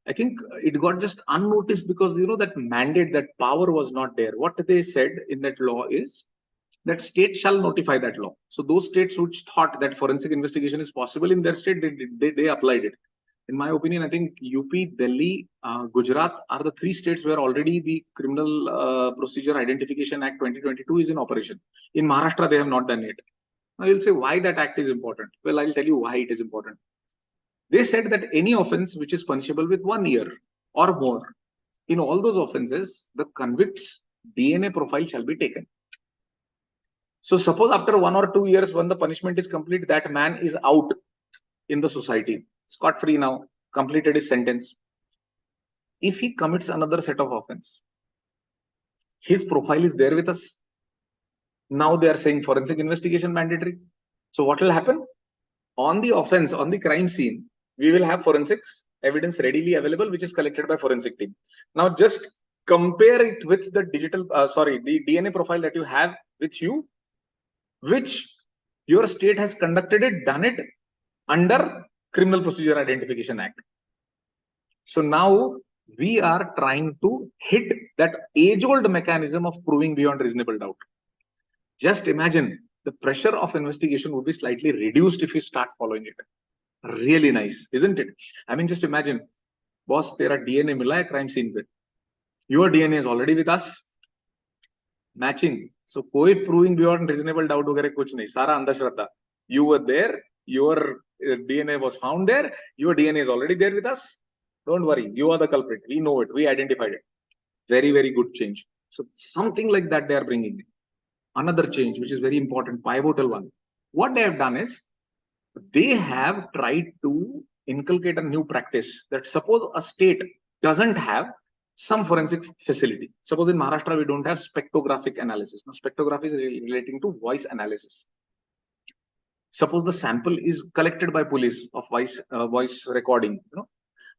I think it got just unnoticed because, that mandate, that power was not there. What they said in that law is that state shall notify that law. So those states which thought that forensic investigation is possible in their state, they applied it. In my opinion, I think UP, Delhi, Gujarat are the 3 states where already the Criminal Procedure Identification Act 2022 is in operation. In Maharashtra, they have not done it. Now you'll say why that act is important. Well, I'll tell you why it is important. They said that any offense which is punishable with 1 year or more, in all those offenses, the convict's DNA profile shall be taken. So suppose after 1 or 2 years, when the punishment is complete, that man is out in the society, scot-free now, completed his sentence. If he commits another set of offense, his profile is there with us. Now they are saying forensic investigation mandatory. So what will happen? On the offense, on the crime scene, we will have forensics evidence readily available, which is collected by forensic team. Now just compare it with the the DNA profile that you have with you, which your state has conducted it, done it under Criminal Procedure Identification Act. So now we are trying to hit that age-old mechanism of proving beyond reasonable doubt. Just imagine the pressure of investigation would be slightly reduced if you start following it. Really nice, isn't it? I mean, just imagine, boss, tera DNA mila hai crime scene pe. Your DNA is already with us. Matching. So, koi proving beyond reasonable doubt vagare kuch nahi. Sara andhashraddha. You were there. Your DNA was found there. Your DNA is already there with us. Don't worry. You are the culprit. We know it. We identified it. Very, very good change. So, something like that they are bringing in. Another change, which is very important, pivotal one. What they have done is, they have tried to inculcate a new practice that suppose a state doesn't have some forensic facility. Suppose in Maharashtra, we don't have spectrographic analysis. Now, spectrography is relating to voice analysis. Suppose the sample is collected by police of voice recording,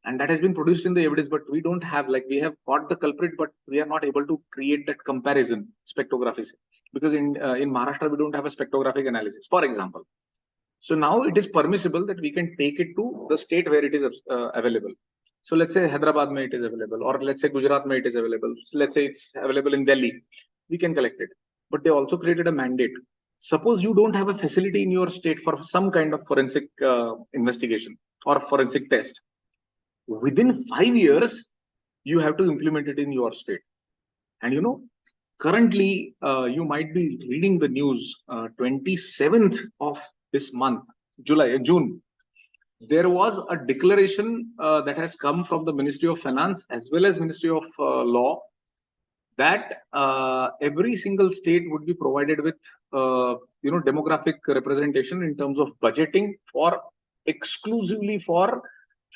and that has been produced in the evidence, but we don't have, we have caught the culprit, but we are not able to create that comparison spectrography, because in Maharashtra, we don't have a spectrographic analysis, for example. So now it is permissible that we can take it to the state where it is available. So let's say Hyderabad mein it is available, or let's say Gujarat mein it is available. So let's say it's available in Delhi. We can collect it. But they also created a mandate. Suppose you don't have a facility in your state for some kind of forensic investigation or forensic test. Within 5 years, you have to implement it in your state. And currently, you might be reading the news, 27th of this month, June, there was a declaration that has come from the Ministry of Finance as well as Ministry of Law that every single state would be provided with, demographic representation in terms of budgeting for exclusively for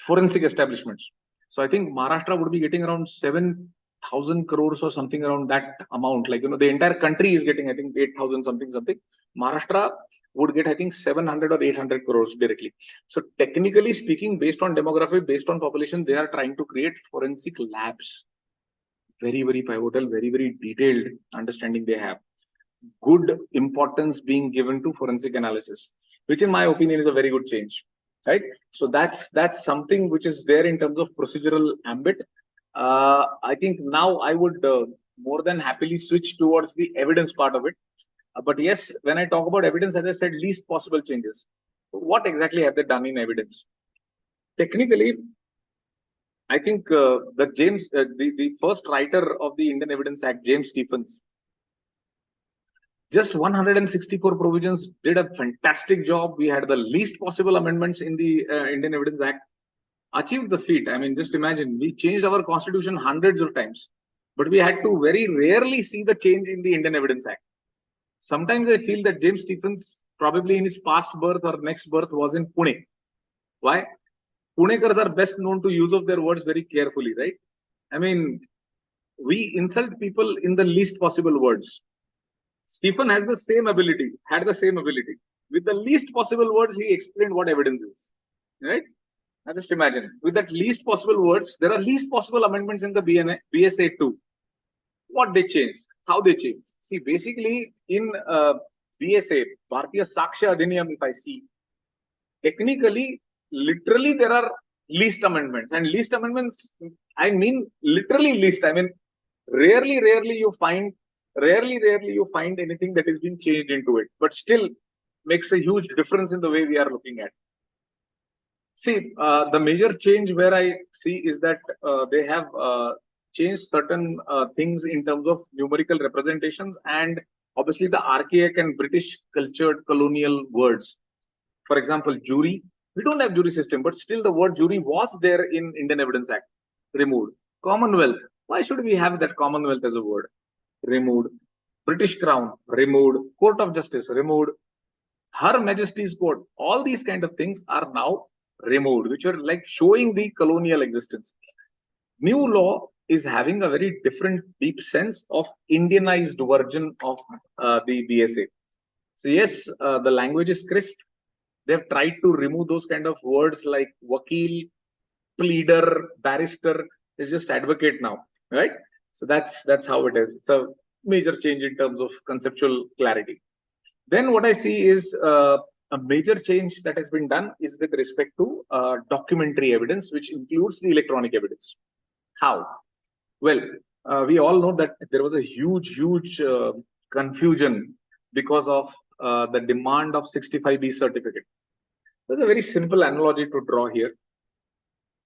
forensic establishments. So I think Maharashtra would be getting around 7,000 crores or something around that amount. Like, the entire country is getting, I think, 8,000 something. Maharashtra would get, I think, 700 or 800 crores directly. So technically speaking, based on demography, based on population, they are trying to create forensic labs. Very, very pivotal, very, very detailed understanding they have. Good importance being given to forensic analysis, which in my opinion is a very good change, right? So that's something which is there in terms of procedural ambit. I think now I would more than happily switch towards the evidence part of it. But yes, when I talk about evidence, as I said, least possible changes. What exactly have they done in evidence? Technically, I think the first writer of the Indian Evidence Act, James Stephens, just 164 provisions, did a fantastic job. We had the least possible amendments in the Indian Evidence Act, achieved the feat. I mean, just imagine, we changed our constitution hundreds of times, but we had to very rarely see the change in the Indian Evidence Act. Sometimes I feel that James Stephens, probably in his past birth or next birth, was in Pune. Why? Punekars are best known to use of their words very carefully, right? I mean, we insult people in the least possible words. Stephen had the same ability. With the least possible words, he explained what evidence is, right? Now just imagine, with that least possible words, there are least possible amendments in the BSA too. What they changed, how they changed. See, basically in BSA, Bharatiya Saksha Adhiniyam, if I see, technically, literally there are least amendments, and least amendments, I mean literally least. I mean, rarely you find anything that has been changed into it, but still makes a huge difference in the way we are looking at. See, the major change where I see is that they have changed certain things in terms of numerical representations and obviously the archaic and British cultured colonial words. For example, jury. We don't have jury system, but still the word jury was there in Indian Evidence Act, removed. Commonwealth. Why should we have that Commonwealth as a word? Removed. British Crown, removed. Court of Justice, removed. Her Majesty's Court. All these kind of things are now removed, which are like showing the colonial existence. New law is having a very different, deep sense of Indianized version of the BSA. So yes, the language is crisp. They've tried to remove those kind of words like wakil, pleader, barrister. Is just advocate now, right? So that's how it is. It's a major change in terms of conceptual clarity. Then what I see is a major change that has been done is with respect to documentary evidence, which includes the electronic evidence. How? Well, we all know that there was a huge confusion because of the demand of 65B certificate. There's a very simple analogy to draw here.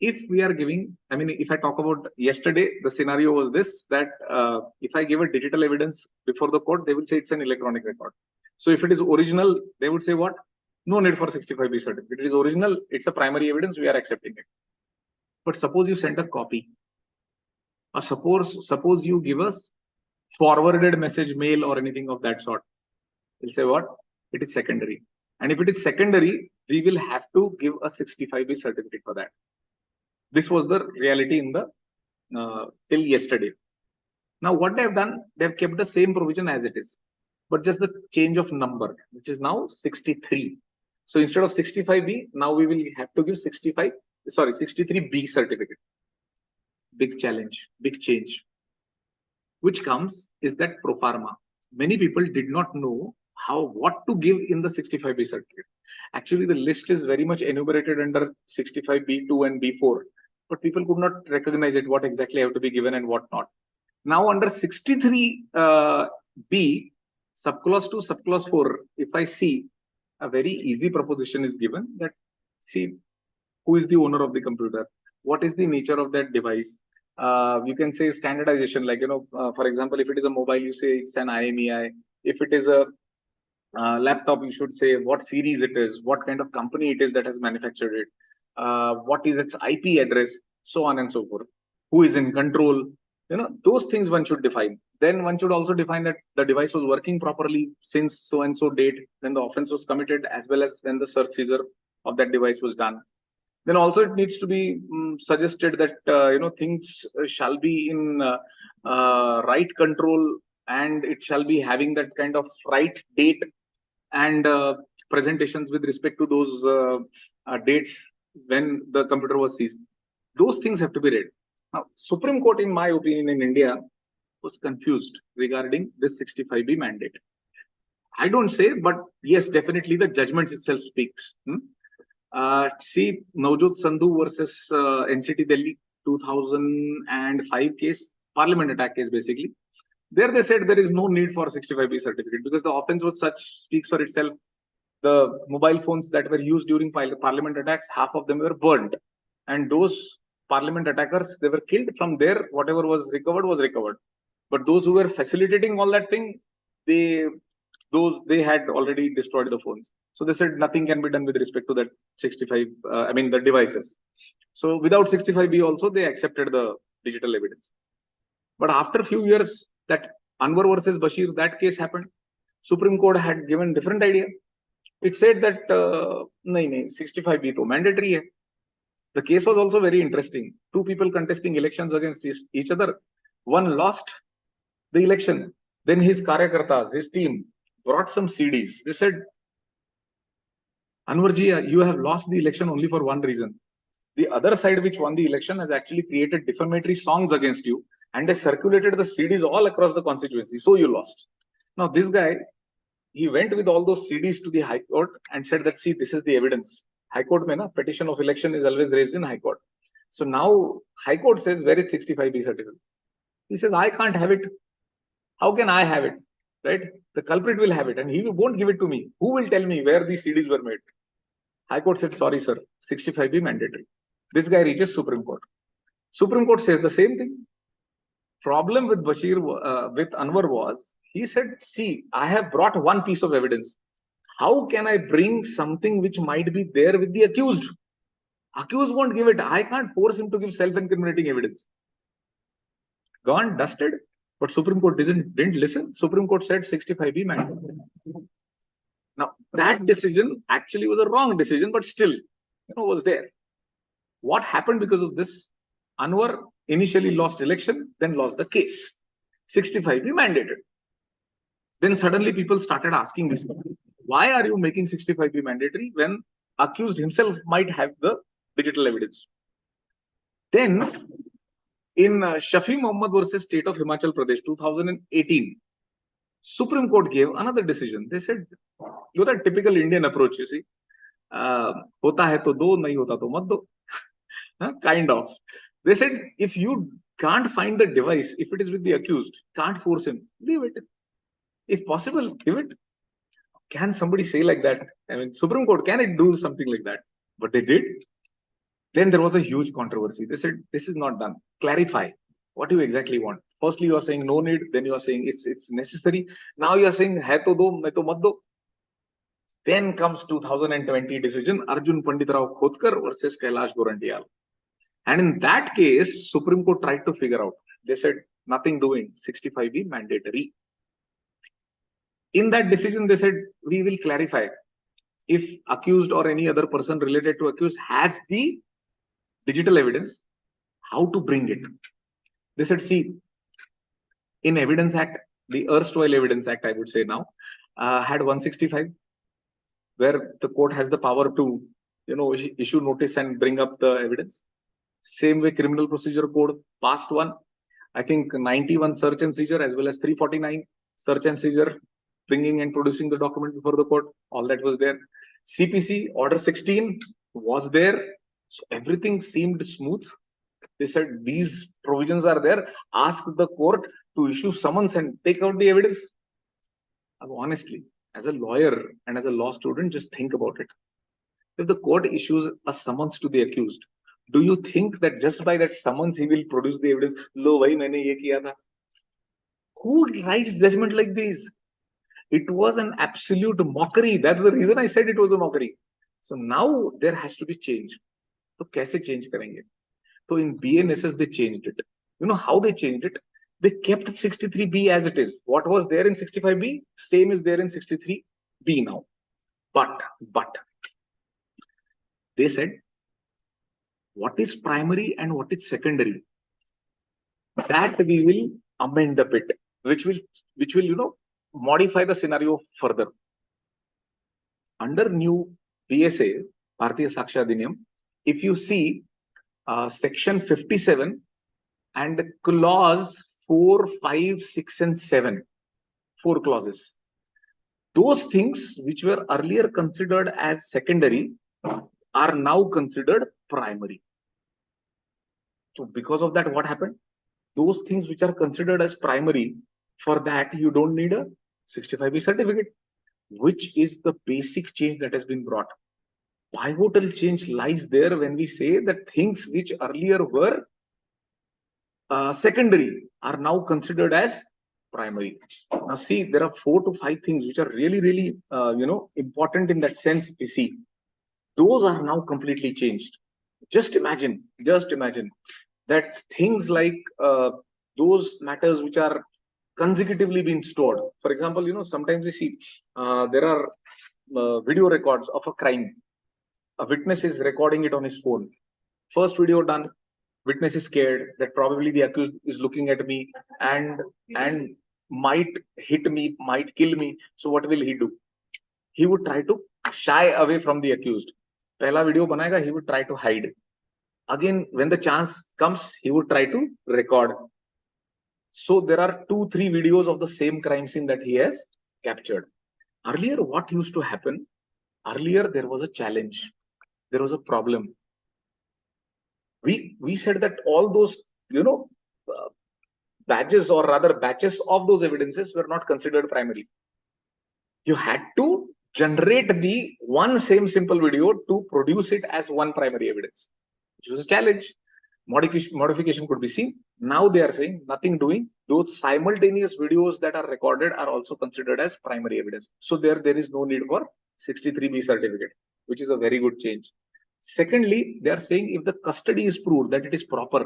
If we are giving, I mean, if I talk about yesterday, the scenario was this, that if I give a digital evidence before the court, they will say it's an electronic record. So if it is original, they would say what? No need for 65B certificate. It is original, it's a primary evidence, we are accepting it. But suppose you send a copy. Or suppose you give us forwarded message mail or anything of that sort. They'll say what? It is secondary. And if it is secondary, we will have to give a 65B certificate for that. This was the reality in the till yesterday. Now what they have done, they have kept the same provision as it is, but just the change of number, which is now 63. So instead of 65B, now we will have to give 63B certificate. Big challenge, big change. Which comes is that pro forma. Many people did not know what to give in the 65B certificate. Actually, the list is very much enumerated under 65B2 and B4, but people could not recognize it, what exactly have to be given and what not. Now under 63B, subclause 2, subclause 4, if I see, a very easy proposition is given that, see, who is the owner of the computer? What is the nature of that device? You can say standardization, like, for example, if it is a mobile, you say it's an IMEI. If it is a laptop, you should say what series it is, what kind of company it is that has manufactured it, what is its IP address, so on and so forth. Who is in control? Those things one should define. Then one should also define that the device was working properly since so and so date when the offense was committed, as well as when the search seizure of that device was done. Then also it needs to be suggested that things shall be in right control, and it shall be having that kind of right date and presentations with respect to those dates when the computer was seized. Those things have to be read. Now, Supreme Court, in my opinion, in India was confused regarding this 65B mandate. I don't say, but yes, definitely the judgment itself speaks. See, Navjot Sandhu versus NCT Delhi 2005 case, parliament attack case basically. There they said there is no need for 65B certificate because the offense was such, speaks for itself. The mobile phones that were used during parliament attacks, half of them were burnt. And those parliament attackers, they were killed. From there, whatever was recovered was recovered. But those who were facilitating all that thing, they had already destroyed the phones. So they said nothing can be done with respect to that 65, the devices. So without 65B also, they accepted the digital evidence. But after a few years, that Anwar versus Bashir, that case happened. Supreme Court had given different idea. It said that 65B to mandatory hai. The case was also very interesting. Two people contesting elections against each other. One lost the election. Then his karyakartas, his team, brought some CDs. They said, Anwarji, you have lost the election only for one reason. The other side which won the election has actually created defamatory songs against you and has circulated the CDs all across the constituency. So you lost. Now this guy, he went with all those CDs to the High Court and said that, see, this is the evidence. High Court mein na, petition of election is always raised in High Court. So now High Court says, where is 65B certificate? He says, I can't have it. How can I have it? Right? The culprit will have it and he won't give it to me. Who will tell me where these CDs were made? High Court said, sorry, sir, 65B mandatory. This guy reaches Supreme Court. Supreme Court says the same thing. Problem with Bashir, with Anwar was, he said, see, I have brought one piece of evidence. How can I bring something which might be there with the accused? Accused won't give it. I can't force him to give self-incriminating evidence. Gone, dusted. But Supreme Court didn't listen. Supreme Court said 65B mandatory. Now, that decision actually was a wrong decision, but still, was there. What happened because of this? Anwar initially lost election, then lost the case. 65B mandated. Then suddenly people started asking this, why are you making 65B mandatory when accused himself might have the digital evidence? Then in Shafi Mohammed versus State of Himachal Pradesh 2018, Supreme Court gave another decision. They said, you're a typical Indian approach, you see. Hota hai to do, nahi hota to mat do. Kind of. They said, if you can't find the device, if it is with the accused, can't force him, leave it. If possible, give it. Can somebody say like that? I mean, Supreme Court, can it do something like that? But they did. Then there was a huge controversy. They said, this is not done. Clarify. What do you exactly want? Firstly, you are saying no need. Then you are saying it's necessary. Now you are saying hai to do, main to mat do. Then comes 2020 decision, Arjun Pandit Rao Khotkar versus Kailash Gorantiyal. And in that case, Supreme Court tried to figure out. They said, nothing doing, 65B mandatory. In that decision, they said, we will clarify. If accused or any other person related to accused has the digital evidence, how to bring it. They said, see, in Evidence Act, the erstwhile Evidence Act, I would say now, had 165, where the court has the power to, issue notice and bring up the evidence. Same way, Criminal Procedure Code passed one. I think 91 search and seizure as well as 349 search and seizure, bringing and producing the document before the court. All that was there. CPC Order 16 was there. So everything seemed smooth. They said these provisions are there. Ask the court to issue summons and take out the evidence. Honestly, as a lawyer and as a law student, just think about it. If the court issues a summons to the accused, do you think that just by that summons he will produce the evidence? Lo, bhai, maine ye kiya tha. Who writes judgment like this? It was an absolute mockery. That's the reason I said it was a mockery. So now there has to be change. So kaise change karenge? So in BNSS they changed it. You know how they changed it? They kept 63B as it is. What was there in 65B, same is there in 63B now. But they said, what is primary and what is secondary, that we will amend a bit, which will modify the scenario further. Under new BSA, Bharatiya Sakshya Adhiniyam, if you see section 57 and clause 4, 5, 6, and 7, 4 clauses. Those things which were earlier considered as secondary are now considered primary. So because of that, what happened? Those things which are considered as primary, for that you don't need a 65B certificate, which is the basic change that has been brought. Pivotal change lies there when we say that things which earlier were secondary are now considered as primary. Now see, there are 4 to 5 things which are really important in that sense. We see those are now completely changed. Just imagine that things like those matters which are consecutively being stored. For example, sometimes we see there are video records of a crime. A witness is recording it on his phone. First video done, witness is scared that probably the accused is looking at me and might hit me, might kill me. So what will he do? He would try to shy away from the accused. Pehla video banayega, he would try to hide. Again, when the chance comes, he would try to record. So there are 2, 3 videos of the same crime scene that he has captured. Earlier, what used to happen? Earlier, there was a challenge. There was a problem. We said that all those, badges or rather batches of those evidences were not considered primary. You had to generate the one same simple video to produce it as one primary evidence, which was a challenge. Modification could be seen. Now they are saying nothing doing. Those simultaneous videos that are recorded are also considered as primary evidence. So there is no need for 63B certificate, which is a very good change. Secondly, they are saying if the custody is proved that it is proper.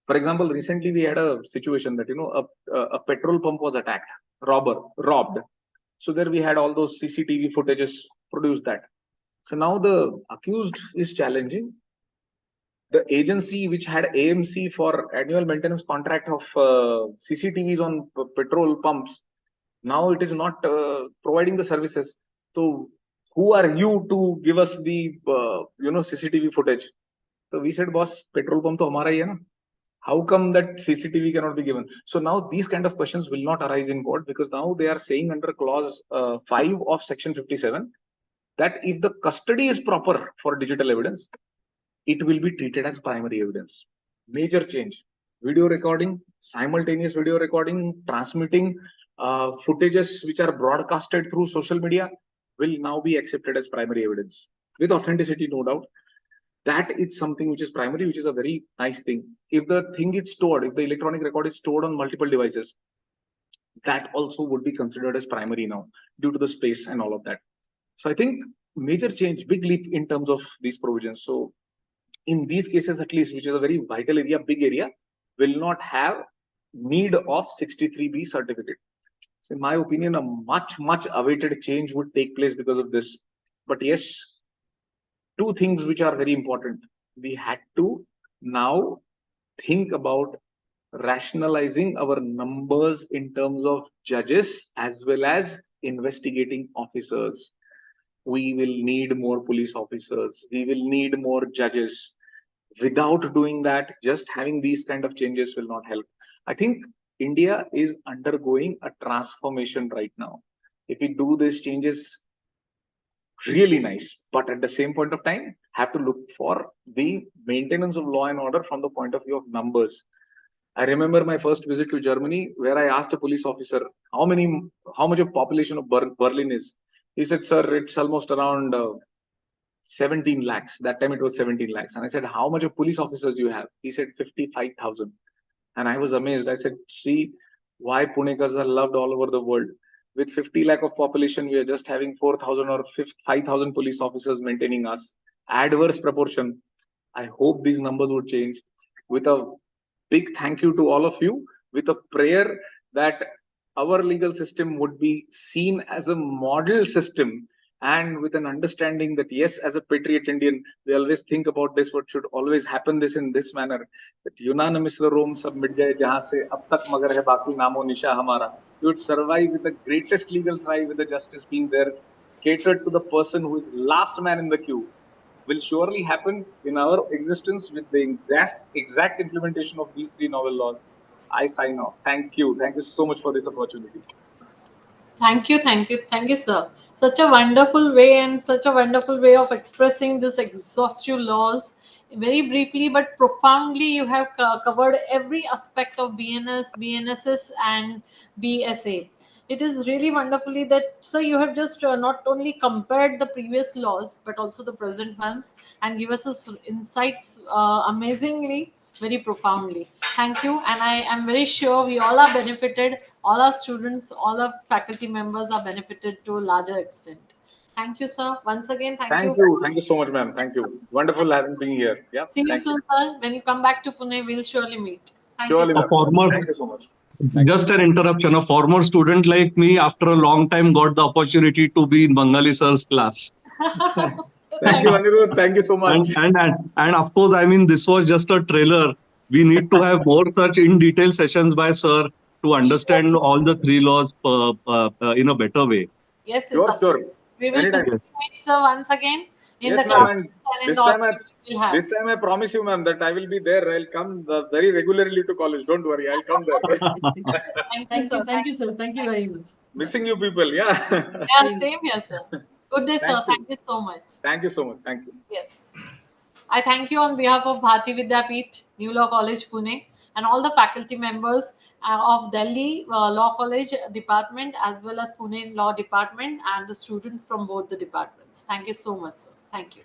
For example, recently we had a situation that a petrol pump was attacked, robbed. So there we had all those CCTV footages produced that. So now the accused is challenging the agency which had AMC for annual maintenance contract of CCTVs on petrol pumps. Now it is not providing the services. So who are you to give us the CCTV footage? So we said, boss, petrol pump to hamara hi hai na. How come that CCTV cannot be given? So now these kind of questions will not arise in court, because now they are saying under clause 5 of section 57 that if the custody is proper for digital evidence, it will be treated as primary evidence. Major change. Video recording, simultaneous video recording, transmitting footages which are broadcasted through social media will now be accepted as primary evidence with authenticity, no doubt. That is something which is primary, which is a very nice thing. If the thing is stored, if the electronic record is stored on multiple devices, that also would be considered as primary now due to the space and all of that. So I think major change, big leap in terms of these provisions. So in these cases, at least, which is a very vital area, big area, will not have need of 63B certificate. So in my opinion, a much awaited change would take place because of this. But yes, 2 things which are very important. We had to now think about rationalizing our numbers in terms of judges as well as investigating officers. We will need more police officers. We will need more judges. Without doing that, just having these kind of changes will not help. I think India is undergoing a transformation right now. If we do these changes, really nice, but at the same point of time, have to look for the maintenance of law and order from the point of view of numbers. I remember my first visit to Germany, where I asked a police officer, how much of population of Berlin is? He said, sir, it's almost around 17 lakhs. That time it was 17 lakhs. And I said, how much of police officers do you have? He said, 55,000. And I was amazed. I said, see why Punekars are loved all over the world. With 50 lakh of population, we are just having 4,000 or 5,000 police officers maintaining us. Adverse proportion. I hope these numbers would change. With a big thank you to all of you, with a prayer that our legal system would be seen as a model system and with an understanding that yes, as a patriot Indian, we always think about this, what should always happen this in this manner, that unanimous the Rome sab mit jaye jahan se ab tak magar hai baki namo nisha hamara. You would survive with the greatest legal try, with the justice being there, catered to the person who is last man in the queue, will surely happen in our existence with the exact implementation of these three novel laws. I sign off. Thank you. Thank you so much for this opportunity. Thank you, sir. Such a wonderful way and such a wonderful way of expressing this exhaustive laws. Very briefly but profoundly, you have covered every aspect of BNS, BNSS, and BSA. It is really wonderfully that, sir, you have just not only compared the previous laws but also the present ones and give us insights amazingly, very profoundly. Thank you, and I am very sure we all are benefited. All our students, all our faculty members are benefited to a larger extent. Thank you, sir. Once again, thank you. Thank you so much, ma'am. Thank you. Wonderful having being here. Yeah. See you soon, sir. When you come back to Pune, we'll surely meet. Thank Surely, you, ma'am. Thank you so much. Just an interruption. A former student like me, after a long time, got the opportunity to be in Bengali sir's class. Thank you, Anirudh. Thank you so much. And of course, I mean, this was just a trailer. We need to have more such in-detail sessions by sir to understand all the three laws in a better way. Yes, Sure, of sure. course. We will Anytime. continue to meet, sir, once again in Yes, the ma'am. classes and in This the time, office we will have. this time I promise you, ma'am, that I will be there. I'll come very regularly to college. Don't worry. I'll come there. Thank you, sir. Thank you very much. Missing you people. Yeah. Yeah, same here, sir. Good day, sir. Thank you so much. Thank you so much. Thank you. Yes. I thank you on behalf of Bharati Vidyapeeth, New Law College, Pune, and all the faculty members of Delhi Law College Department as well as Pune Law Department and the students from both the departments. Thank you so much, sir. Thank you.